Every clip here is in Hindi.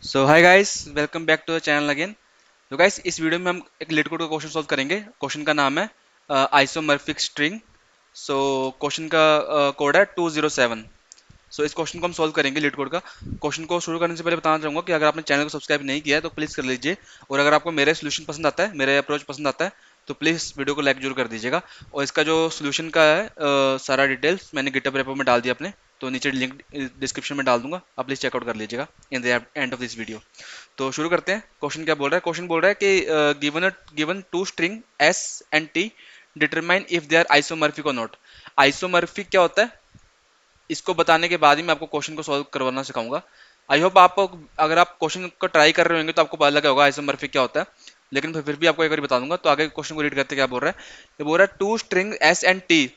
So hi guys, welcome back to the channel again. तो गाइस, इस वीडियो में हम एक लीड कोड का क्वेश्चन सॉल्व करेंगे। क्वेश्चन का नाम है आइसोमॉर्फिक स्ट्रिंग। सो क्वेश्चन का कोड है 207। सो इस क्वेश्चन को हम सॉल्व करेंगे लीड कोड का। क्वेश्चन को शुरू करने से पहले बताना चाहूंगा कि अगर आपने चैनल को सब्सक्राइब नहीं किया है तो प्लीज़ कर लीजिए। और अगर आपको मेरा सोल्यूशन पसंद आता है, मेरा अप्रोच पसंद आता है, तो प्लीज़ वीडियो को लाइक जरूर कर दीजिएगा। और इसका जो सोल्यूशन का है सारा डिटेल्स मैंने गिटहब रेपो में डाल दिया अपने, तो नीचे लिंक डिस्क्रिप्शन में डाल दूंगा, आप प्लीज़ चेकआउट कर लीजिएगा in the end of this video. तो शुरू करते हैं। क्वेश्चन क्या बोल रहा है? क्वेश्चन बोल रहा है कि given two string S and T, determine if they are isomorphic और नॉट। आइसोमॉर्फिक क्या होता है, इसको बताने के बाद ही मैं आपको क्वेश्चन को सॉल्व करवाना सिखाऊंगा। आई होप आप, अगर आप क्वेश्चन को ट्राई कर रहे होंगे तो आपको पता लगा होगा आइसोमॉर्फिक क्या होता है, लेकिन फिर भी आपको एक बार बता दूंगा। तो आगे क्वेश्चन को रीड करते क्या बोल रहा है। ये बोल रहा है two string S and T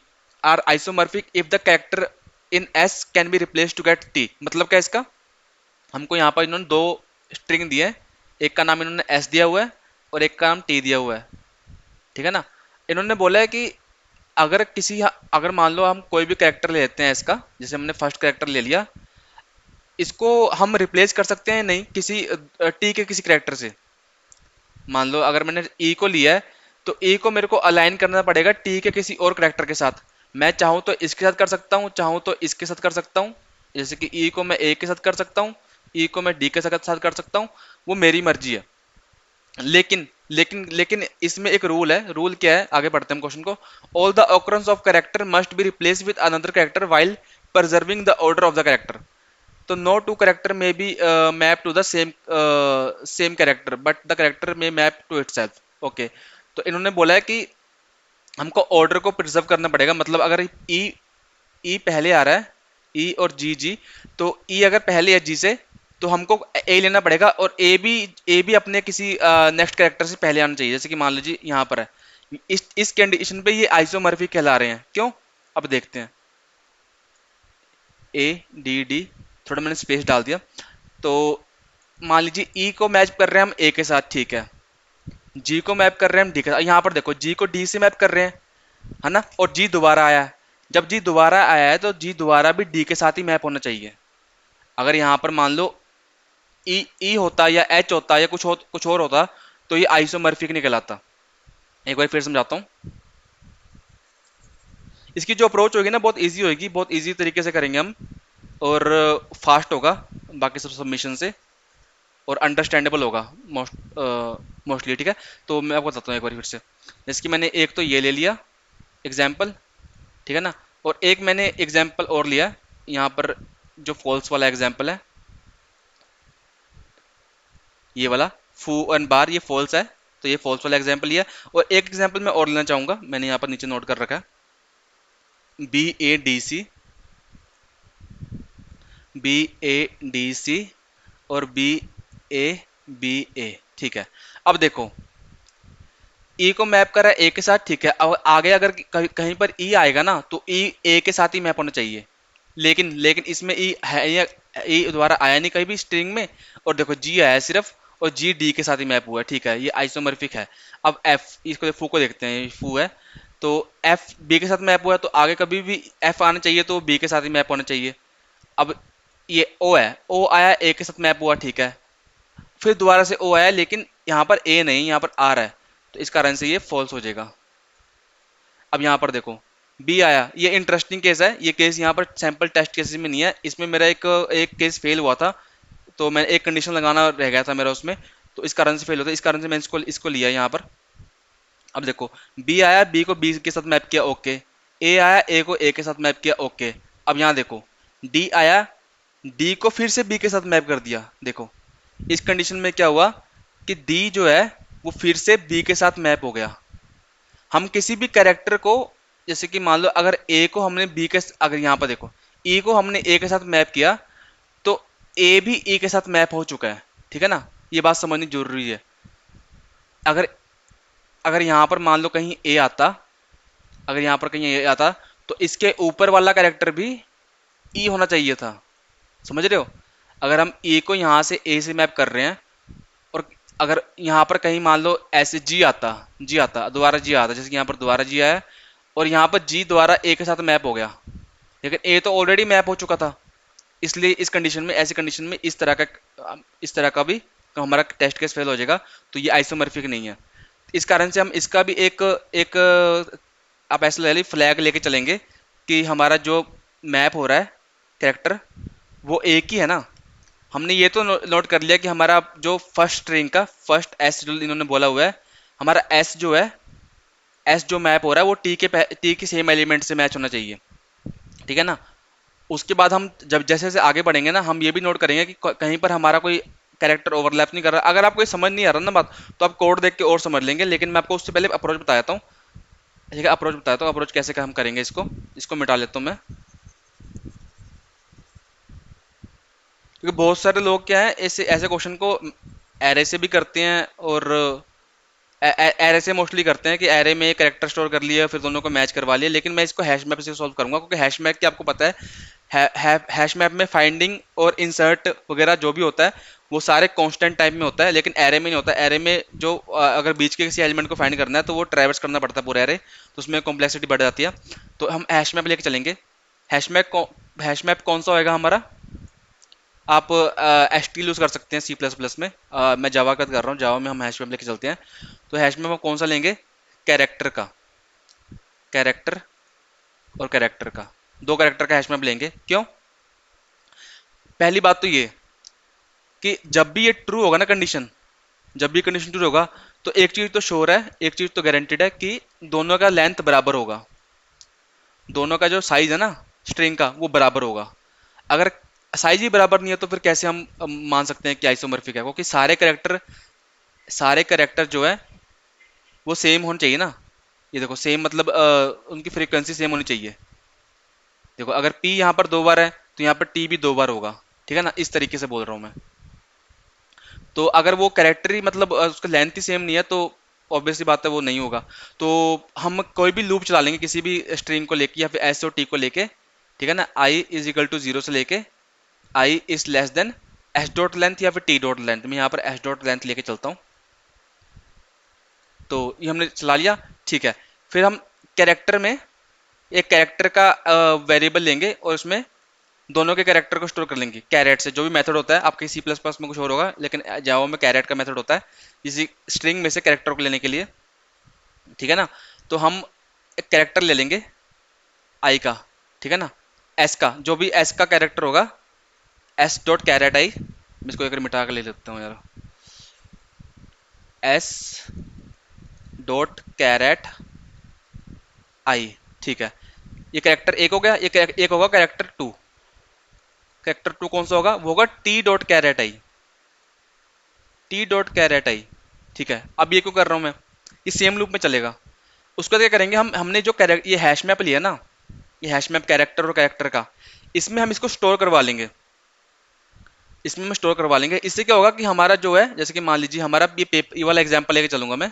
are isomorphic if the character in S can be replace to get T. मतलब क्या इसका? हमको यहाँ पर इन्होंने दो स्ट्रिंग दिए हैं, एक का नाम इन्होंने एस दिया हुआ है और एक का नाम टी दिया हुआ है, ठीक है ना। इन्होंने बोला है कि अगर मान लो हम कोई भी कैरेक्टर ले लेते हैं इसका, जैसे हमने फर्स्ट कैरेक्टर ले लिया, इसको हम रिप्लेस कर सकते हैं नहीं किसी टी के किसी कैरेक्टर से। मान लो अगर मैंने ई को लिया है तो ई को मेरे को अलाइन करना पड़ेगा टी के किसी और कैरेक्टर के साथ। मैं चाहूँ तो इसके साथ कर सकता हूँ, चाहूँ तो इसके साथ कर सकता हूँ। जैसे कि ई को मैं ए के साथ कर सकता हूँ, ई को मैं डी के साथ कर सकता हूँ, वो मेरी मर्जी है। लेकिन लेकिन इसमें एक रूल है। रूल क्या है, आगे बढ़ते हैं क्वेश्चन को। All the occurrence of character must be replace with another character while preserving the order of the character। तो no two character may be map to the same character but the character may map to itself. Okay, तो इन्होंने बोला है कि हमको ऑर्डर को प्रिजर्व करना पड़ेगा। मतलब अगर ई पहले आ रहा है, ई और जी, तो ई अगर पहले है जी से तो हमको ए लेना पड़ेगा, और ए भी अपने किसी नेक्स्ट कैरेक्टर से पहले आना चाहिए। जैसे कि मान लीजिए यहाँ पर है, इस कंडीशन पे ये आइसोमॉर्फिक कहला रहे हैं। क्यों? अब देखते हैं। ए डी डी, थोड़ा मैंने स्पेस डाल दिया। तो मान लीजिए ई को मैच कर रहे हैं हम ए के साथ, ठीक है। जी को मैप कर रहे हैं हम डी के साथ। यहाँ पर देखो, जी को डी से मैप कर रहे हैं, है ना। और जी दोबारा आया है। जब जी दोबारा आया है तो जी दोबारा भी डी के साथ ही मैप होना चाहिए। अगर यहाँ पर मान लो ई होता या एच होता या कुछ और होता तो ये आइसोमॉर्फिक नहीं कहलाता। एक बार फिर समझाता हूँ। इसकी जो अप्रोच होगी ना, बहुत इजी होगी, बहुत इजी तरीके से करेंगे हम, और फास्ट होगा बाकी सब सबमिशन से, और अंडरस्टैंडेबल होगा मोस्टली, ठीक है। तो मैं आपको बताता हूँ एक बार फिर से। जैसे कि मैंने एक तो ये ले लिया एग्जाम्पल, ठीक है ना। और एक मैंने एग्जाम्पल और लिया यहाँ पर, जो फॉल्स वाला एग्जाम्पल है, ये वाला फू एंड बार, ये फॉल्स है, तो ये फॉल्स वाला एग्जाम्पल लिया। और एक एग्जाम्पल मैं और लेना चाहूंगा, मैंने यहाँ पर नीचे नोट कर रखा है, बी ए डी सी और बी ए, ठीक है। अब देखो, ई को मैप करा ए के साथ, ठीक है। अब आगे अगर कहीं पर ई आएगा ना तो ई ए के साथ ही मैप होना चाहिए। लेकिन इसमें ई है या ई द्वारा आया नहीं कहीं भी स्ट्रिंग में। और देखो, जी आया सिर्फ, और जी डी के साथ ही मैप हुआ है, ठीक है। ये आइसोमॉर्फिक है। अब एफ, इसको फू को देखते हैं, फू है तो एफ बी के साथ मैप हुआ है, तो आगे कभी भी एफ आना चाहिए तो बी के साथ ही मैप होना चाहिए। अब ये ओ है, ओ आया ए के साथ मैप हुआ, ठीक है। फिर दोबारा से ओ आया, लेकिन यहाँ पर ए नहीं, यहाँ पर आर है, तो इस कारण से ये फॉल्स हो जाएगा। अब यहाँ पर देखो, बी आया, ये इंटरेस्टिंग केस है। ये केस यहाँ पर सैंपल टेस्ट केसेस में नहीं है, इसमें मेरा एक एक केस फेल हुआ था, तो मैं एक कंडीशन लगाना रह गया था मेरा उसमें, तो इस कारण से फेल होता है। इस कारण से मैंने इसको लिया यहाँ पर। अब देखो, बी आया, बी को बी के साथ मैप किया, ओके। ए आया, ए को ए के साथ मैप किया, ओके। अब यहाँ देखो, डी आया, डी को फिर से बी के साथ मैप कर दिया। देखो, इस कंडीशन में क्या हुआ कि डी जो है वो फिर से बी के साथ मैप हो गया। हम किसी भी कैरेक्टर को, जैसे कि मान लो अगर ए को हमने बी के, अगर यहाँ पर देखो ई को हमने ए के साथ मैप किया, तो ए भी ई के साथ मैप हो चुका है, ठीक है ना। ये बात समझनी जरूरी है। अगर अगर यहाँ पर मान लो कहीं ए आता, अगर यहाँ पर कहीं ए आता, तो इसके ऊपर वाला कैरेक्टर भी ई होना चाहिए था। समझ रहे हो? अगर हम ए को यहाँ से ए से मैप कर रहे हैं, और अगर यहाँ पर कहीं मान लो ऐसे जी आता दोबारा जी आता, जैसे कि यहाँ पर दोबारा जी आया, और यहाँ पर जी दोबारा ए के साथ मैप हो गया, लेकिन ए तो ऑलरेडी मैप हो चुका था, इसलिए इस कंडीशन में, ऐसी कंडीशन में इस तरह का भी हमारा टेस्ट केस फेल हो जाएगा, तो ये आइसोमॉर्फिक नहीं है। इस कारण से हम इसका भी एक एक आप ऐसे ले ली फ्लैग लेके चलेंगे कि हमारा जो मैप हो रहा है कैरेक्टर वो एक ही है ना। हमने ये तो नोट कर लिया कि हमारा जो फर्स्ट स्ट्रिंग का फर्स्ट एस जो इन्होंने बोला हुआ है, हमारा एस जो है, एस जो मैप हो रहा है वो टी के सेम एलिमेंट से मैच होना चाहिए, ठीक है ना। उसके बाद हम जब जैसे जैसे आगे बढ़ेंगे ना, हम ये भी नोट करेंगे कि कहीं पर हमारा कोई कैरेक्टर ओवरलैप नहीं कर रहा। अगर आपको ये समझ नहीं आ रहा ना बात, तो आप कोड देख के और समझ लेंगे, लेकिन मैं आपको उससे पहले अप्रोच बताता हूँ। ठीक है, अप्रोच बताता हूँ, अप्रोच कैसे हम करेंगे इसको। इसको मिटा लेता हूँ मैं, क्योंकि बहुत सारे लोग क्या है ऐसे ऐसे क्वेश्चन को एरे से भी करते हैं, और एरे से मोस्टली करते हैं कि एरे में कैरेक्टर स्टोर कर लिया फिर दोनों को मैच करवा लिया। लेकिन मैं इसको हैश मैप से सॉल्व करूंगा, क्योंकि हैश मैप की आपको पता है हैश मैप में फाइंडिंग और इंसर्ट वगैरह जो भी होता है वो सारे कांस्टेंट टाइप में होता है, लेकिन एरे में नहीं होता। एरे में जो अगर बीच के किसी एलिमेंट को फाइंड करना है तो वो ट्रैवर्स करना पड़ता है पूरा एरे, तो उसमें कॉम्प्लेक्सिटी बढ़ जाती है। तो हम हैश मैप लेके चलेंगे। हैश मैप कौन सा होएगा हमारा, आप एच टी यूज़ कर सकते हैं सी प्लस प्लस में। मैं जावा का कर रहा हूँ, जावा में हम हैश मैप लेके चलते हैं। तो हैश मैप हम कौन सा लेंगे, कैरेक्टर का, कैरेक्टर और कैरेक्टर का, दो कैरेक्टर का हैश मैप लेंगे। क्यों, पहली बात तो ये कि जब भी ये ट्रू होगा ना कंडीशन, जब भी कंडीशन ट्रू होगा तो एक चीज तो श्योर है, एक चीज तो गारंटेड है कि दोनों का लेंथ बराबर होगा, दोनों का जो साइज है ना स्ट्रिंग का वो बराबर होगा। अगर साइज ही बराबर नहीं है तो फिर कैसे हम मान सकते हैं कि आइसोमॉर्फिक है, क्योंकि सारे कैरेक्टर जो है वो सेम होने चाहिए ना। ये देखो सेम मतलब उनकी फ्रीक्वेंसी सेम होनी चाहिए। देखो अगर पी यहाँ पर 2 बार है तो यहाँ पर टी भी 2 बार होगा, ठीक है ना, इस तरीके से बोल रहा हूँ मैं। तो अगर वो कैरेक्टर ही मतलब उसका लेंथ ही सेम नहीं है तो ऑब्वियसली बात है वो नहीं होगा। तो हम कोई भी लूप चला लेंगे किसी भी स्ट्रिंग को लेके या फिर एस और टी को लेके, ठीक है ना, आई इज इक्वल टू 0 से लेके i is less than s dot length या फिर टी डॉट लेंथ। मैं यहाँ पर एस डॉट लेंथ लेके चलता हूँ। तो ये हमने चला लिया, ठीक है। फिर हम कैरेक्टर में एक कैरेक्टर का वेरिएबल लेंगे और उसमें दोनों के कैरेक्टर को स्टोर कर लेंगे कैरेट से। जो भी मेथड होता है आपके सी प्लस प्लस में कुछ और होगा, लेकिन जावा में कैरेट का मेथड होता है इसी स्ट्रिंग में से कैरेक्टर को लेने के लिए, ठीक है ना। तो हम एक कैरेक्टर ले लेंगे आई का, ठीक है ना, एस का, जो भी एस का कैरेक्टर होगा, एस डॉट कैरेट आई, मैं इसको एक मिटा कर ले लेता हूँ यार, एस डॉट कैरेट आई, ठीक है। ये कैरेक्टर एक हो गया, एक होगा कैरेक्टर टू। कैरेक्टर टू कौन सा होगा, वो होगा T dot char at I, T dot char at आई, ठीक है। अब ये क्यों कर रहा हूं मैं, ये सेम लूप में चलेगा। उसके बाद क्या करेंगे, हमने जो कैरेक्टर ये हैश मैप लिया ना, ये हैश मैप कैरेक्टर और कैरेक्टर का, इसमें हम इसको स्टोर करवा लेंगे, इसमें हम स्टोर करवा लेंगे। इससे क्या होगा कि हमारा जो है, जैसे कि मान लीजिए हमारा ये वाला एग्जाम्पल लेके चलूंगा मैं,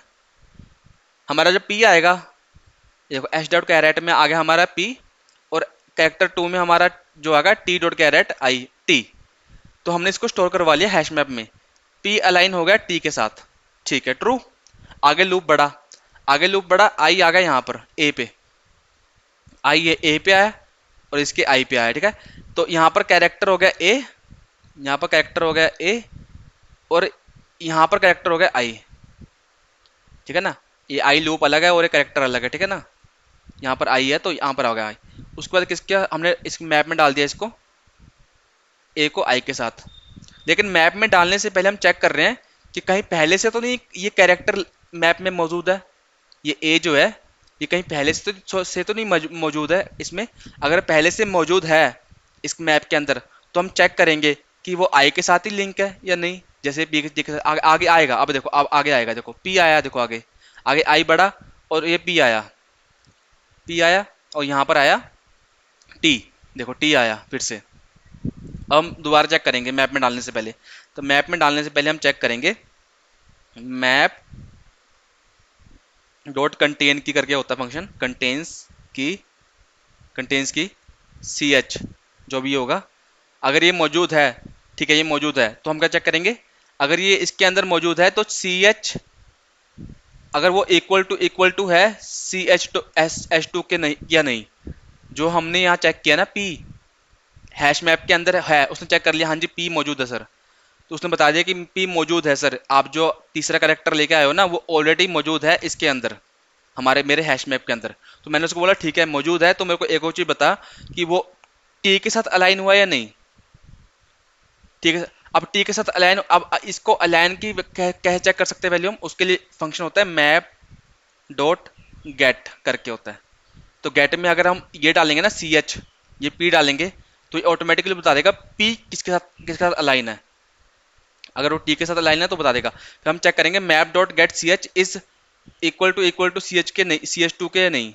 हमारा जो पी आएगा, देखो एच डॉट कैरेट में आ गया हमारा पी, और कैरेक्टर टू में हमारा जो आएगा T dot char at I T. तो हमने इसको स्टोर करवा लिया हैश मैप में, पी अलाइन हो गया टी के साथ, ठीक है, ट्रू। आगे लूप बढ़ा, आगे लूप बढ़ा, आई आ गया यहाँ पर ए पे, आई ए पे आया और इसके आई पे आया, ठीक है। तो यहाँ पर कैरेक्टर हो गया ए, यहाँ पर कैरेक्टर हो गया ए, और यहाँ पर कैरेक्टर हो गया आई, ठीक है ना। ये आई लूप अलग है और ये कैरेक्टर अलग है, ठीक है ना। यहाँ पर आई है तो यहाँ पर आ गया आई। उसके बाद किसके हमने इस मैप में डाल दिया इसको, ए को आई के साथ। लेकिन मैप में डालने से पहले हम चेक कर रहे हैं कि कहीं पहले से तो नहीं ये कैरेक्टर मैप में मौजूद है, ये ए जो है ये कहीं पहले से तो नहीं मौजूद है इसमें। अगर पहले से मौजूद है इस मैप के अंदर तो हम चेक करेंगे कि वो आई के साथ ही लिंक है या नहीं। जैसे पी आगे आएगा, अब देखो अब आगे आएगा, देखो पी आया, देखो आगे आगे आई बढ़ा और ये पी आया, पी आया और यहाँ पर आया टी, देखो टी आया फिर से। अब हम दोबारा चेक करेंगे मैप में डालने से पहले। तो मैप में डालने से पहले हम चेक करेंगे मैप डॉट कंटेन की करके होता है फंक्शन, कंटेन्स की सी एच, जो भी होगा। अगर ये मौजूद है, ठीक है, ये मौजूद है तो हम क्या चेक करेंगे, अगर ये इसके अंदर मौजूद है तो सी एच, अगर वो इक्वल टू है C H two S H two के नहीं या नहीं। जो हमने यहाँ चेक किया ना पी हैश मैप के अंदर है, उसने चेक कर लिया हाँ जी पी मौजूद है सर, तो उसने बता दिया कि पी मौजूद है सर, आप जो तीसरा करेक्टर लेके आए हो ना वो ऑलरेडी मौजूद है इसके अंदर, हमारे मेरे हैश मैप के अंदर। तो मैंने उसको बोला ठीक है मौजूद है, तो मेरे को एक और चीज बता कि वो टी के साथ अलाइन हुआ या नहीं। ठीक है, अब टी के साथ अलाइन, अब इसको अलाइन की कह चेक कर सकते हैं वैल्यू हम, उसके लिए फंक्शन होता है मैप डॉट गेट करके होता है। तो गेट में अगर हम ये डालेंगे ना सी एच, ये पी डालेंगे, तो ये ऑटोमेटिकली बता देगा पी किसके साथ अलाइन है। अगर वो टी के साथ अलाइन है तो बता देगा। फिर हम चेक करेंगे map dot get C H is equal to C H के नहीं, सी एच टू के नहीं,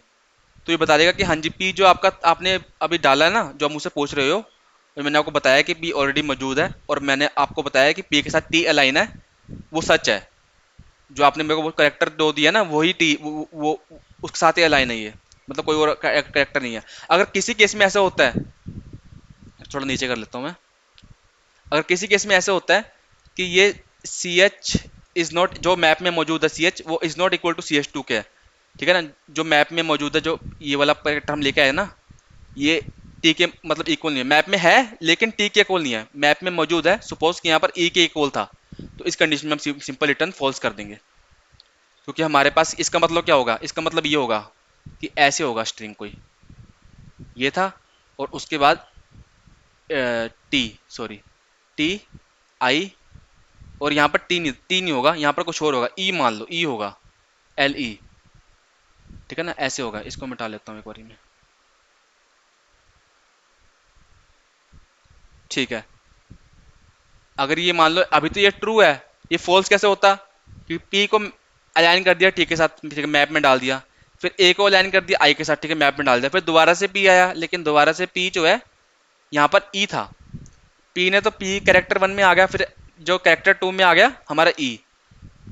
तो ये बता देगा कि हाँ जी पी जो आपका आपने अभी डाला है ना, जो आप मुझसे पूछ रहे हो, और मैंने आपको बताया कि पी ऑलरेडी मौजूद है, और मैंने आपको बताया कि पी के साथ टी अलाइन है, वो सच है। जो आपने मेरे को वो करेक्टर दो दिया ना वही टी वो उसके साथ ही अलाइन है ये, मतलब कोई और करेक्टर नहीं है। अगर किसी केस में ऐसा होता है, थोड़ा नीचे कर लेता हूँ मैं, अगर किसी केस में ऐसा होता है कि ये सी एच इज नॉट, जो मैप में मौजूद है सी एच वो is not equal to C H two के है, ठीक है ना, जो मैप में मौजूद है, जो ये वाला करेक्टर हम लेके आए ना, ये टी के मतलब इक्वल नहीं है, मैप में है लेकिन टी के इक्वल नहीं है, मैप में मौजूद है, सपोज कि यहाँ पर ई के इक्वल था, तो इस कंडीशन में हम सिंपल रिटर्न फॉल्स कर देंगे, क्योंकि हमारे पास इसका मतलब क्या होगा, इसका मतलब ये होगा कि ऐसे होगा स्ट्रिंग कोई, ये था, और उसके बाद टी, सॉरी टी आई, और यहाँ पर टी नहीं होगा, यहाँ पर कुछ और होगा, ई मान लो, ई होगा, एल ई, ठीक है ना, ऐसे होगा। इसको मिटा लेता हूँ एक बारी में, ठीक है। अगर ये मान लो अभी तो ये ट्रू है, ये फॉल्स कैसे होता कि पी को अलाइन कर दिया टी के साथ, ठीक है, मैप में डाल दिया, फिर ए को अलाइन कर दिया आई के साथ, ठीक है, मैप में डाल दिया, फिर दोबारा से पी आया, लेकिन दोबारा से पी जो है यहाँ पर ई था, पी ने तो पी कैरेक्टर वन में आ गया, फिर जो कैरेक्टर टू में आ गया हमारा ई,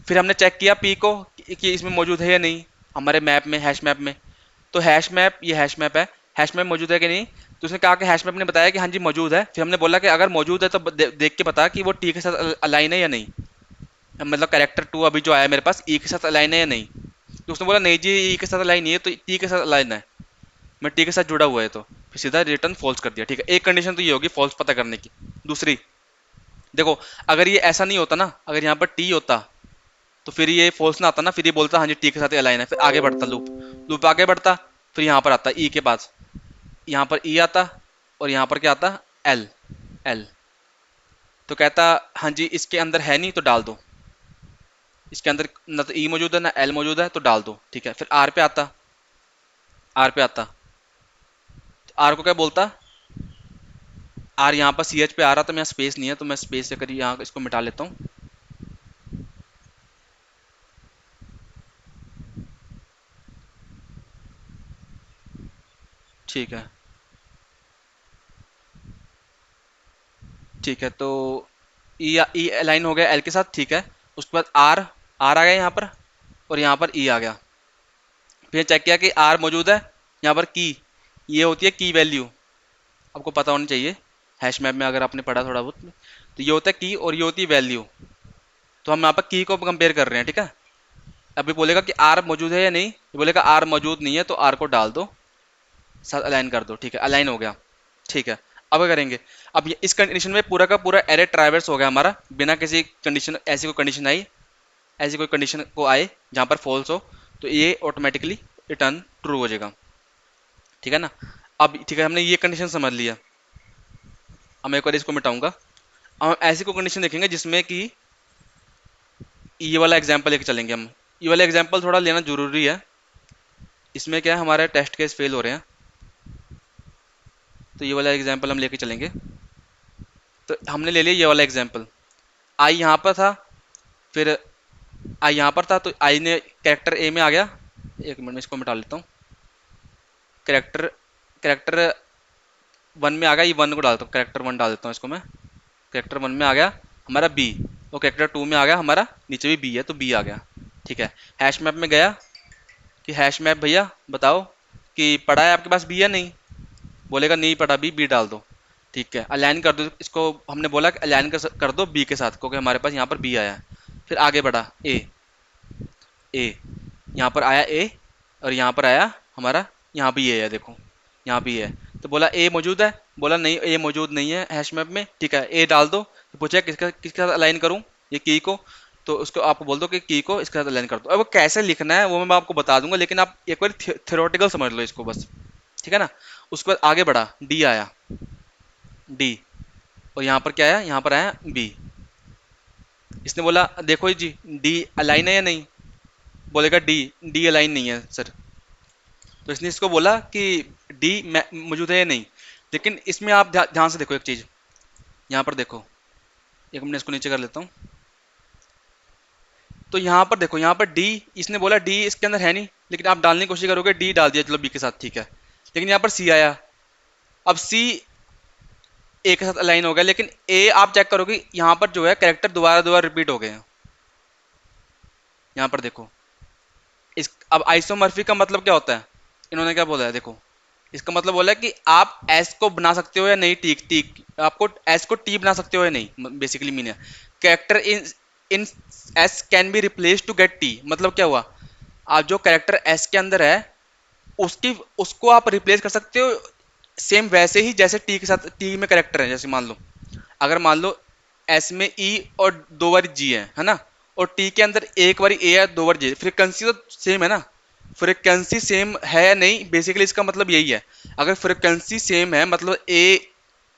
फिर हमने चेक किया पी को कि इसमें मौजूद है या नहीं हमारे मैप में, हैश मैप में, तो हैश मैप, ये हैश मैप है, हैश मैप मौजूद है कि नहीं, तो उसने कहा कि हैश मैप ने बताया कि हाँ जी मौजूद है, फिर हमने बोला कि अगर मौजूद है तो देख के बता कि वो टी के साथ अलाइन है या नहीं, मतलब कैरेक्टर टू अभी जो आया मेरे पास ई के साथ अलाइन है या नहीं, तो उसने बोला नहीं जी ई के साथ अलाइन नहीं है, तो टी के साथ अलाइन है, मैं टी के साथ जुड़ा हुआ है, तो फिर सीधा रिटर्न फॉल्स कर दिया, ठीक है। एक कंडीशन तो ये होगी फॉल्स पता करने की। दूसरी देखो, अगर ये ऐसा नहीं होता ना, अगर यहाँ पर टी होता तो फिर ये फॉल्स ना आता ना, फिर ये बोलता हाँ जी टी के साथ अलाइन है, फिर आगे बढ़ता लूप, लूप आगे बढ़ता, फिर यहाँ पर आता ई के पास, यहाँ पर ई आता, और यहाँ पर क्या आता एल, एल, तो कहता हाँ जी इसके अंदर है नहीं तो डाल दो, इसके अंदर ना तो ई मौजूद है ना एल मौजूद है तो डाल दो, ठीक है। फिर आर पे आता, आर पे आता, आर को क्या बोलता, आर यहाँ पर सी एच पे आ रहा था, मैं स्पेस नहीं है तो मैं स्पेस से करी यहाँ इसको मिटा लेता हूँ, ठीक है, ठीक है। तो ई अलाइन हो गया एल के साथ, ठीक है। उसके बाद आर, आर आ गया यहाँ पर, और यहाँ पर ई आ गया, फिर चेक किया कि आर मौजूद है, यहाँ पर की, ये होती है की वैल्यू, आपको पता होना चाहिए हैश मैप में अगर आपने पढ़ा थोड़ा बहुत, तो ये होता है की और ये होती है वैल्यू, तो हम यहाँ पर की को कंपेयर कर रहे हैं, ठीक है। अभी बोलेगा कि आर मौजूद है या नहीं, ये बोलेगा आर मौजूद नहीं है तो आर को डाल दो, साथ अलाइन कर दो, ठीक है, अलाइन हो गया, ठीक है। अब क्या करेंगे, अब ये इस कंडीशन में पूरा का पूरा एरे ट्राइवर्स हो गया हमारा, बिना किसी कंडीशन, ऐसी कोई कंडीशन आई, ऐसी कोई कंडीशन को आए जहाँ पर फॉल्स हो, तो ये ऑटोमेटिकली रिटर्न ट्रू हो जाएगा, ठीक है ना। अब ठीक है, हमने ये कंडीशन समझ लिया, अब मैं एक बार इसको मिटाऊंगा। अब हम ऐसी कोई कंडीशन देखेंगे जिसमें कि ये वाला एग्जाम्पल लेके चलेंगे हम, ये वाला एग्जाम्पल थोड़ा लेना जरूरी है, इसमें क्या है हमारे टेस्ट केस फेल हो रहे हैं, तो ये वाला एग्जाम्पल हम लेके चलेंगे। तो हमने ले लिया ये वाला एग्जाम्पल, आई यहाँ पर था, फिर आई यहाँ पर था, तो आई ने कैरेक्टर ए में आ गया, एक मिनट में इसको मिटा लेता हूँ, कैरेक्टर कैरेक्टर वन में आ गया, ये वन को डालता हूँ, कैरेक्टर वन डाल देता हूँ इसको मैं, कैरेक्टर वन में आ गया हमारा बी, और कैरेक्टर टू में आ गया हमारा, नीचे भी बी है तो बी आ गया, ठीक है। हैश मैप में गया कि हैश मैप भैया बताओ कि पढ़ा है आपके पास बी या नहीं, बोलेगा नहीं पढ़ा बी, बी डाल दो, ठीक है। अलाइन कर दो इसको, हमने बोला कि अलाइन कर दो बी के साथ, क्योंकि हमारे पास यहाँ पर बी आया है। फिर आगे बढ़ा ए, ए यहाँ पर आया ए, और यहाँ पर आया हमारा, यहाँ भी ए है देखो, यहाँ भी है, तो बोला ए मौजूद है, बोला नहीं ए मौजूद नहीं है हैश मैप में, ठीक है ए डाल दो। तो पूछा किसका किसके साथ अलाइन करूं, ये की को, तो उसको आप बोल दो कि की को इसके साथ अलाइन कर दो। अब वो कैसे लिखना है वो मैं आपको बता दूंगा, लेकिन आप एक बार थ्योरेटिकल समझ लो इसको बस, ठीक है ना। उसके बाद आगे बढ़ा, डी आया, डी, और यहाँ पर क्या आया, यहाँ पर आया बी। इसने बोला देखो जी डी अलाइन है या नहीं, बोलेगा डी, डी अलाइन नहीं है सर। तो इसने इसको बोला कि डी मौजूद है या नहीं। लेकिन इसमें आप ध्यान से देखो एक चीज, यहाँ पर देखो, एक मिनट इसको नीचे कर लेता हूँ। तो यहाँ पर देखो, यहाँ पर डी, इसने बोला डी इसके अंदर है नहीं, लेकिन आप डालने की कोशिश करोगे, डी डाल दिया चलो बी के साथ, ठीक है। लेकिन यहाँ पर सी आया, अब सी ए के साथ अलाइन हो गया, लेकिन ए आप चेक करोगे यहाँ पर जो है कैरेक्टर दोबारा दोबारा रिपीट हो गए हैं। यहाँ पर देखो, इस अब आइसोमॉर्फिक का मतलब क्या होता है, इन्होंने क्या बोला है देखो, इसका मतलब बोला है कि आप एस को बना सकते हो या नहीं, टी टी आपको एस को टी बना सकते हो या नहीं, बेसिकली मीन है character in in S can be replace to get T. मतलब क्या हुआ, आप जो कैरेक्टर एस के अंदर है उसकी उसको आप रिप्लेस कर सकते हो सेम वैसे ही जैसे टी के साथ, टी में कैरेक्टर है। जैसे मान लो, अगर मान लो एस में ई और दो बार जी है ना, और टी के अंदर एक बार ए है दो बार जी, फ्रिक्वेंसी तो सेम है ना, फ्रिक्वेंसी सेम है या नहीं, बेसिकली इसका मतलब यही है। अगर फ्रिक्वेंसी सेम है मतलब ए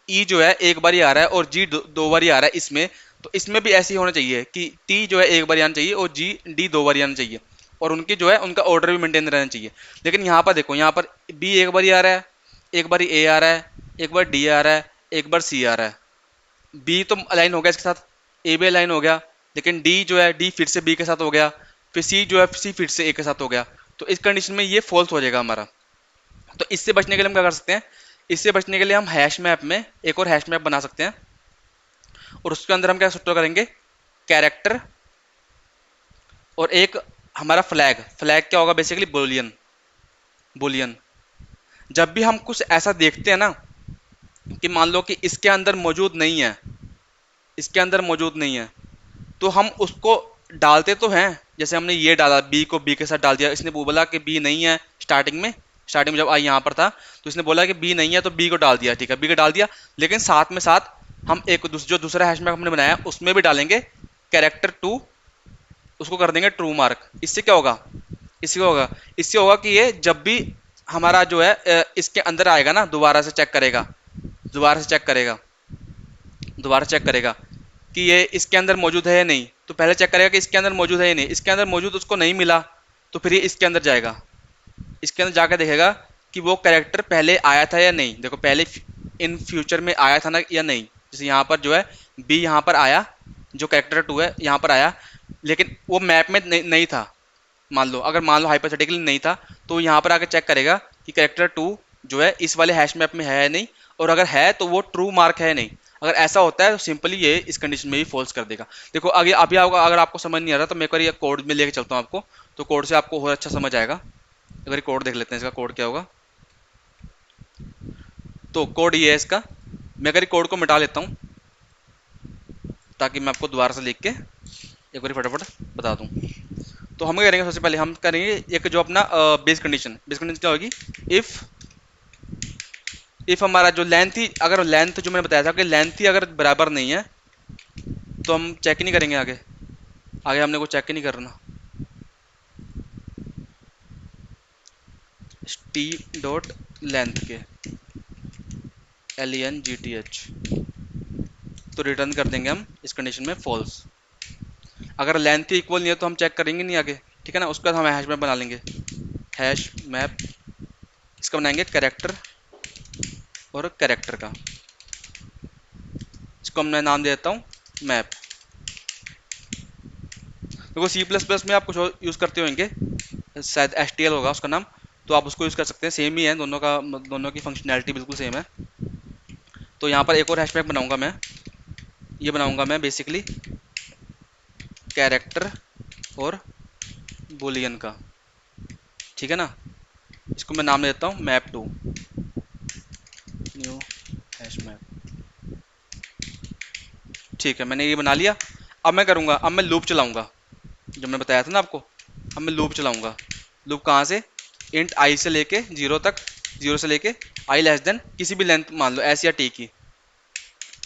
ई जो है एक बार ही आ रहा है और जी दो बार ही आ रहा है इसमें, तो इसमें भी ऐसे ही होना चाहिए कि टी जो है एक बार आना चाहिए और जी डी दो बार आना चाहिए, और उनकी जो है उनका ऑर्डर भी मेंटेन रहना चाहिए। लेकिन यहाँ पर देखो, यहाँ पर बी एक बार ही आ रहा है, एक बार ए आ रहा है, एक बार डी आ रहा है, एक बार सी आ रहा है। बी तो अलाइन हो गया इसके साथ, ए भी अलाइन हो गया, लेकिन डी जो है डी फिर से बी के साथ हो गया, फिर सी जो है सी फिर से ए के साथ हो गया। तो इस कंडीशन में ये फॉल्स हो जाएगा हमारा। तो इससे बचने के लिए हम क्या कर सकते हैं, इससे बचने के लिए हम हैश मैप में एक और हैश मैप बना सकते हैं, और उसके अंदर हम क्या स्टोर करेंगे, कैरेक्टर, और एक हमारा फ्लैग। फ्लैग क्या होगा, बेसिकली बुलियन। बुलियन जब भी हम कुछ ऐसा देखते हैं ना कि मान लो कि इसके अंदर मौजूद नहीं है, इसके अंदर मौजूद नहीं है, तो हम उसको डालते तो हैं। जैसे हमने ये डाला, बी को बी के साथ डाल दिया, इसने बोला कि बी नहीं है स्टार्टिंग में जब आई यहाँ पर था तो इसने बोला कि बी नहीं है, तो बी को डाल दिया, ठीक है बी को डाल दिया। लेकिन साथ में साथ हम एक जो दूसरा हैशटैग हमने बनाया उसमें भी डालेंगे कैरेक्टर टू, उसको कर देंगे ट्रू मार्क। इससे क्या होगा, इससे होगा कि ये जब भी हमारा जो है इसके अंदर आएगा ना, दोबारा से चेक करेगा, दोबारा से चेक करेगा, दोबारा चेक करेगा कि ये इसके अंदर मौजूद है या नहीं। तो पहले चेक करेगा कि इसके अंदर मौजूद है या नहीं, इसके अंदर मौजूद उसको नहीं मिला तो फिर ये इसके अंदर जाएगा, इसके अंदर जाकर देखेगा कि वो कैरेक्टर पहले आया था या नहीं। देखो पहले इन फ्यूचर में आया था ना या नहीं, जैसे यहाँ पर जो है बी यहाँ पर आया, जो कैरेक्टर टू है यहाँ पर आया, लेकिन वो मैप में नहीं था। मान लो अगर मान लो हाइपोथेटिकली नहीं था, तो यहाँ पर आकर चेक करेगा कि कैरेक्टर टू जो है इस वाले हैश मैप में है या नहीं, और अगर है तो वो ट्रू मार्क है नहीं। अगर ऐसा होता है तो सिंपली ये इस कंडीशन में भी फॉल्स कर देगा। देखो अभी अभी अगर आपको समझ नहीं आ रहा तो मैं एक बार ये कोड में लेके चलता हूँ आपको, तो कोड से आपको और अच्छा समझ आएगा। अगर कोड देख लेते हैं, इसका कोड क्या होगा। तो कोड ये है इसका, मैं अगर कोड को मिटा लेता हूँ ताकि मैं आपको दोबारा से लिख के एक बार फटाफट बता दूं। तो हम क्या करेंगे, सबसे पहले हम करेंगे एक जो अपना बेस कंडीशन क्या होगी, इफ हमारा जो लेंथ थी, अगर लेंथ जो मैंने बताया था कि लेंथ ही अगर बराबर नहीं है तो हम चेक ही नहीं करेंगे, आगे आगे हमने को चेक ही नहीं करना। टी डॉट लेंथ के LENGTH, तो रिटर्न कर देंगे हम इस कंडीशन में फॉल्स। अगर लेंथ ही इक्वल नहीं है तो हम चेक करेंगे नहीं आगे, ठीक है ना। उसके बाद हम हैश मैप बना लेंगे, हैश मैप इसका बनाएंगे कैरेक्टर और कैरेक्टर का, इसको मैं नाम दे देता हूँ मैप। देखो C++ में आप कुछ और यूज़ करते होंगे, शायद STL होगा उसका नाम, तो आप उसको यूज़ कर सकते हैं, सेम ही है दोनों का, दोनों की फंक्शनैलिटी बिल्कुल सेम है। तो यहाँ पर एक और हैशटैग बनाऊंगा मैं, ये बनाऊंगा मैं बेसिकली कैरेक्टर और बुलियन का, ठीक है ना। इसको मैं नाम दे देता हूँ map two, new hash map, ठीक है मैंने ये बना लिया। अब मैं करूँगा, अब मैं लूप चलाऊंगा, जो मैं बताया था ना आपको, अब मैं लूप चलाऊंगा। लूप कहाँ से, इंट आई से लेके 0 तक जीरो से लेके आई लेस देन किसी भी लेंथ मान लो एस या टी की,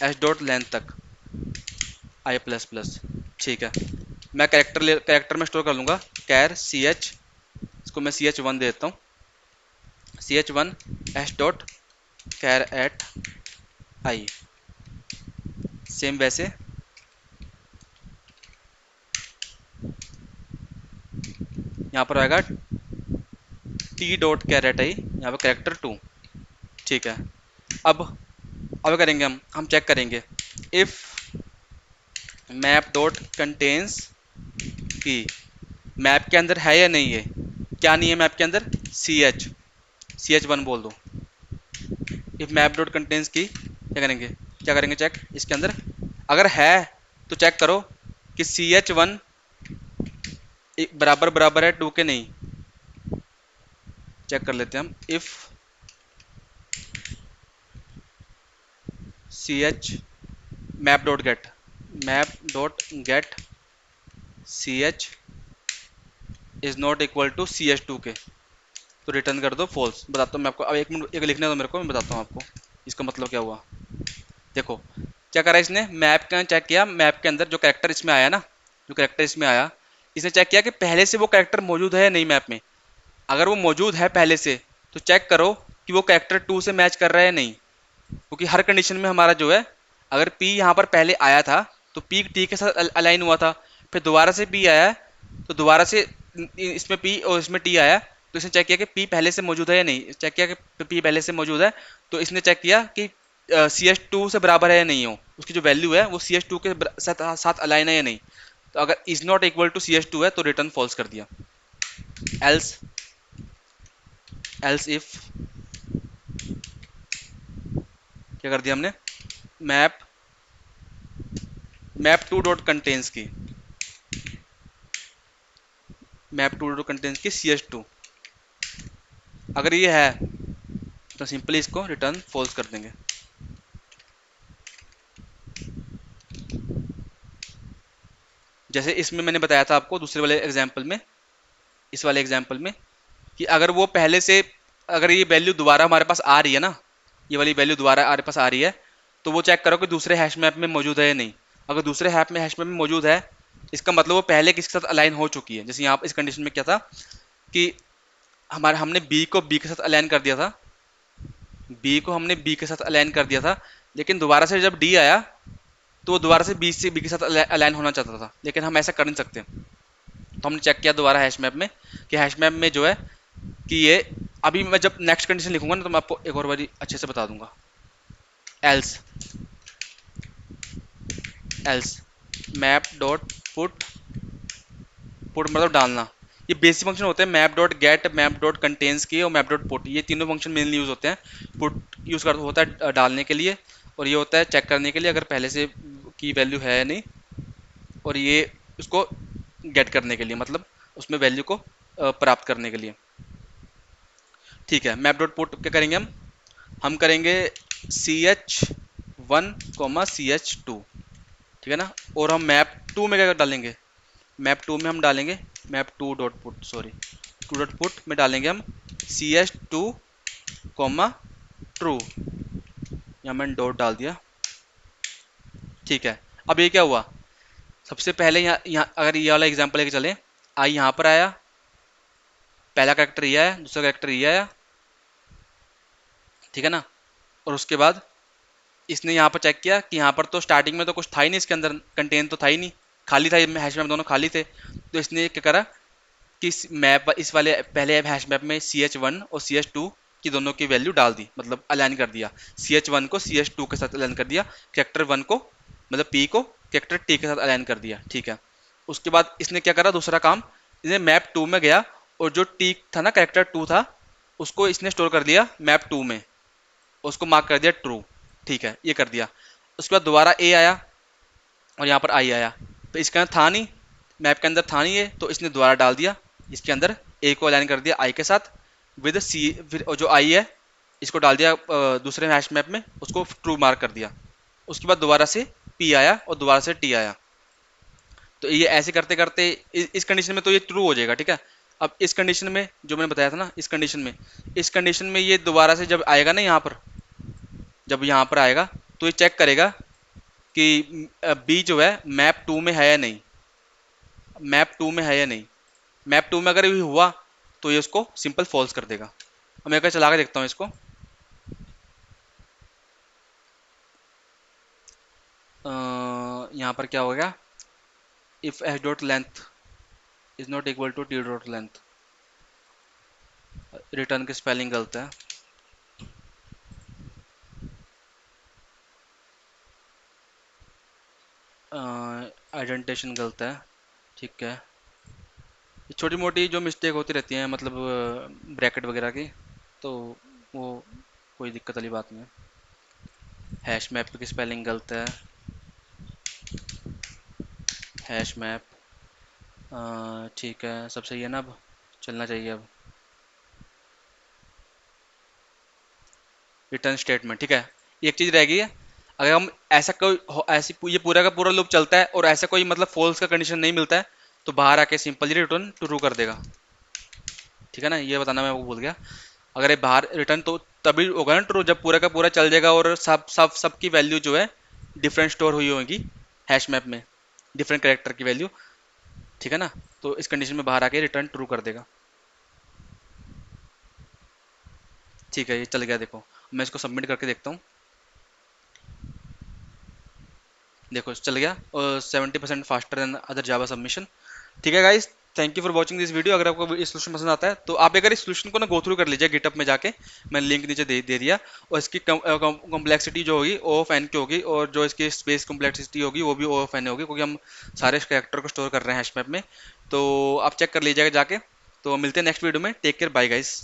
एस डॉट लेंथ तक आई प्लस प्लस। ठीक है, मैं कैरेक्टर में स्टोर कर लूँगा कैर सी एच, इसको मैं सी एच वन दे देता हूँ, C H one S dot char at I. Same वैसे यहाँ पर आएगा T dot char at I, यहाँ पर कैरेक्टर टू। ठीक है, अब करेंगे हम चेक करेंगे इफ़ मैप डॉट कंटेन्स की, मैप के अंदर है या नहीं है, क्या नहीं है मैप के अंदर, सी एच वन बोल दो। इफ मैप डॉट कंटेन्स की क्या करेंगे चेक इसके अंदर, अगर है तो चेक करो कि सी एच वन बराबर बराबर है टू के नहीं। चेक कर लेते हैं हम, if C H map dot get C H is not equal to C H two के, तो रिटर्न कर दो फॉल्स। बताता हूँ मैं आपको, अब एक मिनट एक लिखने दो मेरे को, मैं बताता हूँ आपको इसका मतलब क्या हुआ। देखो क्या करा इसने, मैप का चेक किया, मैप के अंदर जो कैरेक्टर इसमें आया ना, जो कैरेक्टर इसमें आया, इसने चेक किया कि पहले से वो कैरेक्टर मौजूद है या नहीं मैप में। अगर वो मौजूद है पहले से तो चेक करो कि वो कैरेक्टर टू से मैच कर रहा है या नहीं, क्योंकि हर कंडीशन में हमारा जो है, अगर पी यहाँ पर पहले आया था तो पी टी के साथ अलाइन हुआ था, फिर दोबारा से पी आया तो दोबारा से इसमें पी और इसमें टी आया, तो इसने चेक किया कि पी पहले से मौजूद है या नहीं, चेक किया कि पी पहले से मौजूद है, तो इसने चेक किया कि सी एच टू से बराबर है या नहीं हो, उसकी जो वैल्यू है वो सी एच टू के साथ अलाइन है या नहीं। तो अगर is not equal to C H two है तो रिटर्न फॉल्स कर दिया। एल्स एल्स इफ क्या कर दिया हमने, map map two dot contains की, मैप टू डॉट कंटेन्स की सी एच टू, अगर ये है तो सिंपली इसको रिटर्न फॉल्स कर देंगे। जैसे इसमें मैंने बताया था आपको दूसरे वाले एग्जाम्पल में, इस वाले एग्जाम्पल में, कि अगर वो पहले से, अगर ये वैल्यू दोबारा हमारे पास आ रही है ना, ये वाली वैल्यू दोबारा हमारे पास आ रही है, तो वो चेक करो कि दूसरे हैश मैप में मौजूद है या नहीं। अगर दूसरे हैश मैप में मौजूद है, इसका मतलब वो पहले किसके साथ अलाइन हो चुकी है। जैसे यहाँ इस कंडीशन में क्या था कि हमने बी को बी के साथ अलाइन कर दिया था, बी को हमने बी के साथ अलाइन कर दिया था, लेकिन दोबारा से जब डी आया तो वो दोबारा से बी के साथ अलाइन होना चाहता था, लेकिन हम ऐसा कर नहीं सकते। तो हमने चेक किया दोबारा हैश मैप में कि हैश मैप में जो है कि ये, अभी मैं जब नेक्स्ट कंडीशन लिखूंगा ना तो मैं आपको एक और बारी अच्छे से बता दूंगा। Else else map dot put, put मतलब डालना, ये बेसिक फंक्शन होते हैं map dot gate, map dot contains की और मैप डॉट पुट, ये तीनों फंक्शन मेनली यूज होते हैं। पुट यूज कर होता है डालने के लिए, और ये होता है चेक करने के लिए अगर पहले से की वैल्यू है या नहीं, और ये उसको गेट करने के लिए, मतलब उसमें वैल्यू को प्राप्त करने के लिए। ठीक है, मैप डॉट पुट क्या करेंगे हम करेंगे C H one comma C H two, ठीक है ना, और हम मैप टू में क्या डालेंगे, मैप टू में हम डालेंगे map two dot put, sorry two dot put में डालेंगे हम C H two comma true, यहाँ मैंने डॉट डाल दिया। ठीक है, अब ये क्या हुआ, सबसे पहले यहाँ अगर ये वाला एग्जाम्पल लेके चले, आई यहाँ पर आया, पहला कैरेक्टर ये आया, दूसरा कैरेक्टर ये आया, ठीक है ना, और उसके बाद इसने यहाँ पर चेक किया कि यहाँ पर तो स्टार्टिंग में तो कुछ था ही नहीं, इसके अंदर कंटेन तो था ही नहीं, खाली था, हैश मैप दोनों खाली थे। तो इसने क्या करा कि इस वाले पहले हैश मैप में सी एच वन और सी एच टू की दोनों की वैल्यू डाल दी, मतलब अलाइन कर दिया, सी एच वन को सी एच टू के साथ अलाइन कर दिया, कैरेक्टर वन को मतलब पी को कैरेक्टर टी के साथ अलाइन कर दिया। ठीक है, उसके बाद इसने क्या करा दूसरा काम, इसने मैप टू में गया और जो टी था ना कैरेक्टर टू था, उसको इसने स्टोर कर दिया मैप टू में, उसको मार्क कर दिया ट्रू। ठीक है, ये कर दिया। उसके बाद दोबारा ए आया और यहाँ पर आई आया, तो इसके अंदर था नहीं, मैप के अंदर था नहीं ये, तो इसने दोबारा डाल दिया, इसके अंदर ए को अलाइन कर दिया आई के साथ विद सी, फिर जो आई है इसको डाल दिया दूसरे हैश मैप में, उसको ट्रू मार्क कर दिया। उसके बाद दोबारा से पी आया और दोबारा से टी आया, तो ये ऐसे करते करते इस कंडीशन में तो ये ट्रू हो जाएगा। ठीक है, अब इस कंडीशन में जो मैंने बताया था ना, इस कंडीशन में ये दोबारा से जब आएगा ना यहाँ पर, जब यहाँ पर आएगा तो ये चेक करेगा कि बी जो है मैप टू में है या नहीं, मैप टू में है या नहीं। मैप टू में अगर ये हुआ तो ये उसको सिंपल फॉल्स कर देगा। अब मैं चला के देखता हूँ इसको। यहाँ पर क्या हो गया, if H dot length is not equal to T dot length, return की स्पेलिंग गलत है। आइडेंटेशन गलत है, ठीक है। छोटी मोटी जो मिस्टेक होती रहती है, मतलब ब्रैकेट वगैरह की, तो वो कोई दिक्कत वाली बात नहीं है। हैश मैप की स्पेलिंग गलत है, हैश मैप, ठीक है, सब सही है ना, अब चलना चाहिए। अब रिटर्न स्टेटमेंट, ठीक है, एक चीज़ रह गई है। अगर हम ऐसा कोई ऐसी ये पूरा का पूरा लूप चलता है और ऐसा कोई मतलब फॉल्स का कंडीशन नहीं मिलता है, तो बाहर आके सिंपली रिटर्न ट्रू कर देगा, ठीक है ना। ये बताना मैं आपको भूल गया। अगर ये बाहर रिटर्न तो तभी होगा ना ट्रू, जब पूरा का पूरा चल जाएगा और सब सब सबकी वैल्यू जो है डिफरेंट स्टोर हुई होगी हैश मैप में, डिफरेंट कैरेक्टर की वैल्यू, ठीक है ना। तो इस कंडीशन में बाहर आके रिटर्न ट्रू कर देगा, ठीक है। ये चल गया, देखो मैं इसको सबमिट करके देखता हूँ। देखो चल गया, और 70% फास्टर देन अदर जावा सबमिशन, ठीक है guys. Thank you for watching this video. अगर आपको ये सोल्यूशन पसंद आता है तो आप एक बार इस सोल्यूशन को ना गो थ्रू कर लीजिए गिटअप में जाके, मैंने लिंक नीचे दे दिया। और इसकी कॉम्प्लेक्सिटी जो होगी ओ ऑफ एन की होगी, और जो इसकी स्पेस कॉम्प्लेक्सिटी होगी वो भी ओ ऑफ एन होगी, क्योंकि हम सारे कैरेक्टर को स्टोर कर रहे हैं हैश मैप में। तो आप चेक कर लीजिएगा जाके। तो मिलते हैं नेक्स्ट वीडियो में, टेक केयर, बाय गाइस।